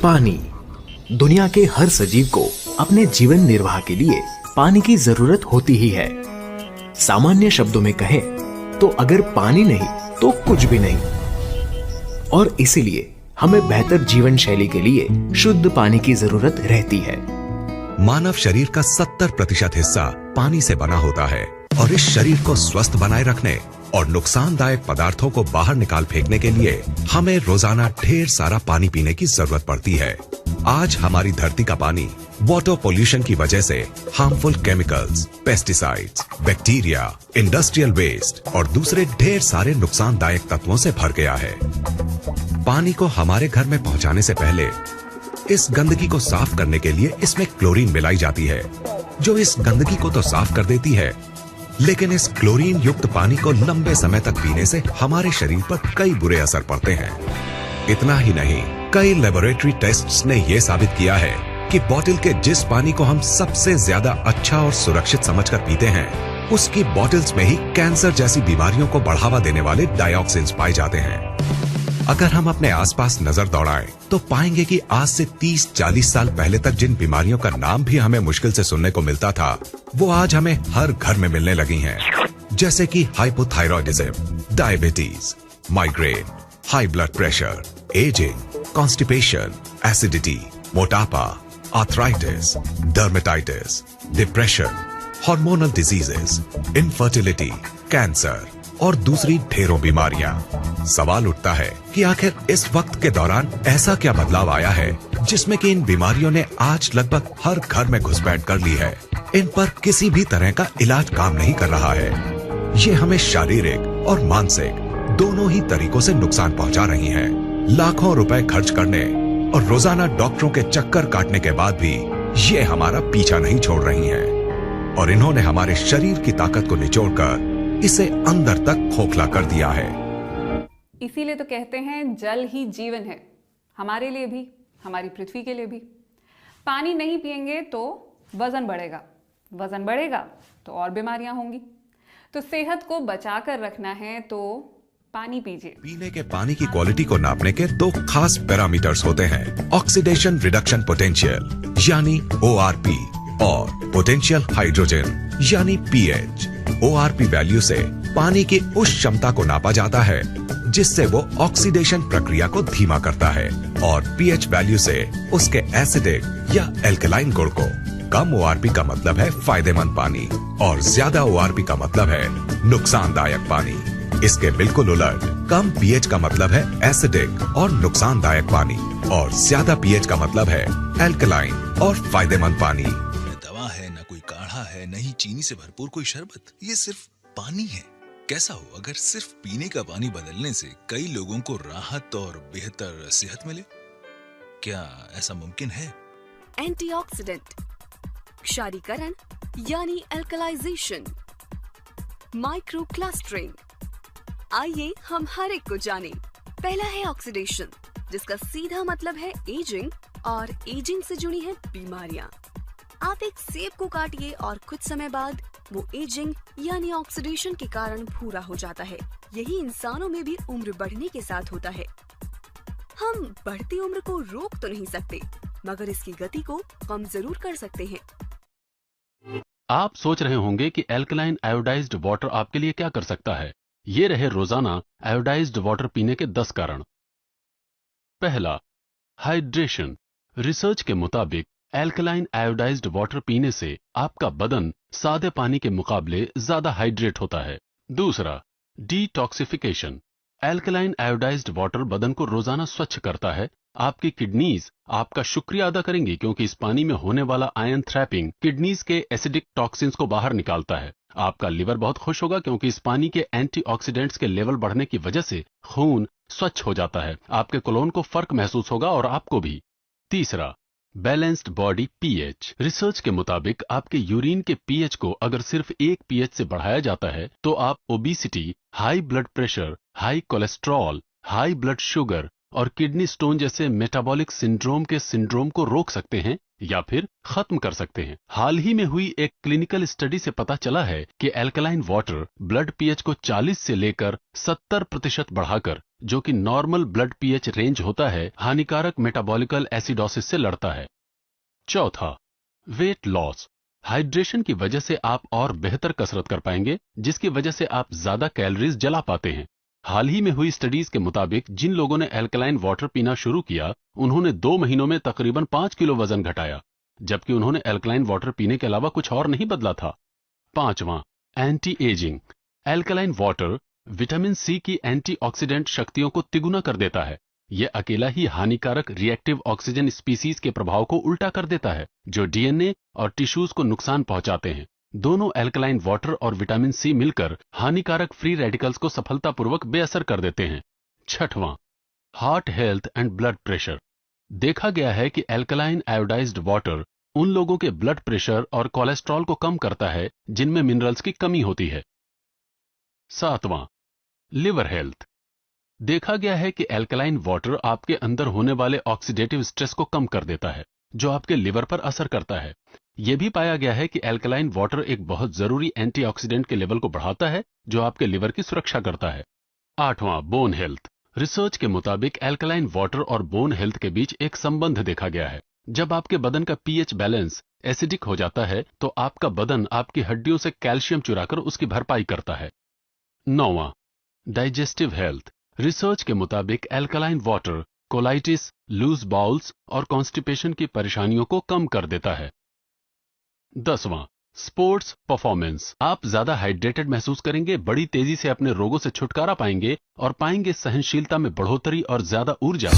पानी। दुनिया के हर सजीव को अपने जीवन निर्वाह के लिए पानी की जरूरत होती ही है। सामान्य शब्दों में कहें तो अगर पानी नहीं तो कुछ भी नहीं। और इसीलिए हमें बेहतर जीवन शैली के लिए शुद्ध पानी की जरूरत रहती है। मानव शरीर का 70% हिस्सा पानी से बना होता है और इस शरीर को स्वस्थ बनाए रखने और नुकसानदायक पदार्थों को बाहर निकाल फेंकने के लिए हमें रोजाना ढेर सारा पानी पीने की जरूरत पड़ती है। आज हमारी धरती का पानी वाटर पोल्यूशन की वजह से harmful chemicals, pesticides, bacteria, industrial waste और दूसरे ढेर सारे नुकसानदायक तत्वों से भर गया है। पानी को हमारे घर में पहुंचाने से पहले इस गंदगी को साफ करने के लिए इसमें क्लोरीन मिलाई जाती है, जो इस गंदगी को तो साफ कर देती है, लेकिन इस क्लोरीन युक्त पानी को लंबे समय तक पीने से हमारे शरीर पर कई बुरे असर पड़ते हैं। इतना ही नहीं, कई लेबोरेटरी टेस्ट्स ने यह साबित किया है कि बोतल के जिस पानी को हम सबसे ज्यादा अच्छा और सुरक्षित समझकर पीते हैं, उसकी बोतल्स में ही कैंसर जैसी बीमारियों को बढ़ावा देने वाले डाइऑक्सिन्स पाए जाते हैं। अगर हम अपने आसपास नजर दौड़ाएं तो पाएंगे कि आज से 30-40 साल पहले तक जिन बीमारियों का नाम भी हमें मुश्किल से सुनने को मिलता था, वो आज हमें हर घर में मिलने लगी हैं। जैसे कि hypothyroidism, diabetes, migraine, high blood pressure, ageing, constipation, acidity, मोटापा, arthritis, dermatitis, depression, hormonal diseases, infertility, cancer और दूसरी ढेरों बीमारियां। सवाल उठता है कि आखिर इस वक्त के दौरान ऐसा क्या बदलाव आया है जिसमें कि इन बीमारियों ने आज लगभग हर घर में घुसपैठ कर ली है। इन पर किसी भी तरह का इलाज काम नहीं कर रहा है। ये हमें शारीरिक और मानसिक दोनों ही तरीकों से नुकसान पहुंचा रही हैं। लाखों रुपए खर्च करने और रोजाना डॉक्टरों के चक्कर काटने के बाद भी ये हमारा पीछा नहीं छोड़ रही हैं। और इन्होंने हमारे शरीर की ताकत को निचोड़कर इसे अंदर तक खोखला कर दिया है। इसीलिए तो कहते हैं जल ही जीवन है, हमारे लिए भी, हमारी पृथ्वी के लिए भी। पानी नहीं पिएंगे तो वजन बढ़ेगा, वजन बढ़ेगा तो और बीमारियां होंगी। तो सेहत को बचा कर रखना है तो पानी पीजिए। पीने के पानी की क्वालिटी को नापने के दो खास पैरामीटर्स होते हैं, ऑक्सीडेशन रिडक्शन पोटेंशियल यानी ORP और पोटेंशियल हाइड्रोजन यानी pH। ORP वैल्यू से पानी की उस क्षमता को नापा जाता है जिससे वो ऑक्सीडेशन प्रक्रिया को धीमा करता है, और pH वैल्यू से उसके एसिडिक या एल्कलाइन गुण को। कम ORP का मतलब है फायदेमंद पानी और ज्यादा ORP का मतलब है नुकसानदायक पानी। इसके बिल्कुल उलट, कम pH का मतलब है एसिडिक और नुकसानदायक पानी, और ज्यादा pH का मतलब है एल्कलाइन और फायदेमंद पानी। न दवा है, न कोई काढ़ा है, न ही चीनी से भरपूर कोई शरबत, ये सिर्फ पानी है। कैसा हो अगर सिर्फ पीने का पानी बदलने से कई लोगों को राहत और बेहतर सेहत मिले? क्या ऐसा मुमकिन है? एंटीऑक्सीडेंट, क्षारीकरण यानी अल्कलाइजेशन, माइक्रोक्लस्टरिंग। आइए हम हर एक को जाने। पहला है ऑक्सीडेशन, जिसका सीधा मतलब है एजिंग, और एजिंग से जुड़ी है बीमारियां। आप एक सेब को काटिए और कुछ समय बाद वो एजिंग यानी ऑक्सीडेशन के कारण भूरा हो जाता है। यही इंसानों में भी उम्र बढ़ने के साथ होता है। हम बढ़ती उम्र को रोक तो नहीं सकते, मगर इसकी गति को कम जरूर कर सकते हैं। आप सोच रहे होंगे कि एल्कलाइन आयोडाइज्ड वाटर आपके लिए क्या कर सकता है। ये रहे रोजाना आयोडाइज्ड वाटर पीने के 10 कारण। पहला, हाइड्रेशन। रिसर्च के मुताबिक एल्कलाइन आयोडाइज्ड वाटर पीने से आपका बदन सादे पानी के मुकाबले ज्यादा हाइड्रेट होता है। दूसरा, डिटॉक्सिफिकेशन। एल्कलाइन आयोडाइज्ड वाटर बदन को रोजाना स्वच्छ करता है। आपकी किडनीज आपका शुक्रिया अदा करेंगी, क्योंकि इस पानी में होने वाला आयन थ्रैपिंग किडनीज के एसिडिक टॉक्सिन्स को बाहर निकालता है। आपका लिवर बहुत खुश होगा, क्योंकि इस पानी के एंटीऑक्सीडेंट्स के लेवल बढ़ने की वजह से खून स्वच्छ हो जाता है। आपके कोलोन को फर्क महसूस होगा और आपको भी। तीसरा, बैलेंस्ड बॉडी pH। रिसर्च के मुताबिक आपके यूरिन के pH को अगर सिर्फ 1 pH से बढ़ाया जाता है तो आप obesity, high blood pressure, high cholesterol, high blood sugar और किडनी स्टोन जैसे मेटाबॉलिक सिंड्रोम के सिंड्रोम को रोक सकते हैं या फिर खत्म कर सकते हैं। हाल ही में हुई एक क्लिनिकल स्टडी से पता चला है कि एल्कलाइन वाटर ब्लड pH को 40 से लेकर 70% बढ़ाकर जो कि नॉर्मल ब्लड पीएच रेंज होता है, हानिकारक मेटाबॉलिकल एसिडोसिस से लड़ता है। चौथा, वेट लॉस। हाइड्रेशन की वजह से आप और बेहतर कसरत कर पाएंगे, जिसकी वजह से आप ज्यादा कैलोरीज जला पाते हैं। हाल ही में हुई स्टडीज के मुताबिक जिन लोगों ने एल्कलाइन वाटर पीना शुरू किया, उन्होंने 2 महीनों में तकरीबन 5 किलो वजन घटाया, जबकि उन्होंने एल्कलाइन वाटर पीने के अलावा कुछ और नहीं बदला था। पांचवां, anti ageing. Alkaline water vitamin C की एंटीऑक्सीडेंट शक्तियों को तिगुना कर देता है। यह अकेला ही हानिकारक रिएक्टिव ऑक्सीजन स्पीसीज के प्रभाव को उल्टा कर देता है, जो डीएनए और टिश्यूज को नुकसान पहुंचाते हैं। दोनों एल्कलाइन वाटर और विटामिन सी मिलकर हानिकारक फ्री रेडिकल्स को सफलतापूर्वक बेअसर कर देते हैं। छठवां, heart health and blood pressure. देखा गया है कि एल्कलाइन आयोडाइज्ड वाटर उन लोगों के ब्लड प्रेशर और कोलेस्ट्रॉल को कम करता है जिनमें मिनरल्स की कमी होती है। सातवां, लिवर हेल्थ। देखा गया है कि एल्कलाइन वाटर आपके अंदर होने वाले ऑक्सीडेटिव स्ट्रेस को कम कर देता है, जो आपके लिवर पर असर करता है। यह भी पाया गया है कि एल्कलाइन वाटर एक बहुत जरूरी एंटीऑक्सीडेंट के लेवल को बढ़ाता है, जो आपके लिवर की सुरक्षा करता है। आठवां, बोन हेल्थ। रिसर्च के मुताबिक एल्कलाइन वाटर और बोन हेल्थ के बीच एक संबंध देखा गया है। जब आपके बदन का पीएच बैलेंस एसिडिक हो जाता है, तो आपका बदन आपकी हड्डियों से कैल्शियम चुराकर उसकी भरपाई करता है। नौवां, डाइजेस्टिव हेल्थ। रिसर्च के मुताबिक alkaline water colitis, loose bowels और कॉन्स्टिपेशन की परेशानियों को कम कर देता है। 10वां, स्पोर्ट्स परफॉर्मेंस। आप ज्यादा हाइड्रेटेड महसूस करेंगे, बड़ी तेजी से अपने रोगों से छुटकारा पाएंगे और पाएंगे सहनशीलता में बढ़ोतरी और ज्यादा ऊर्जा।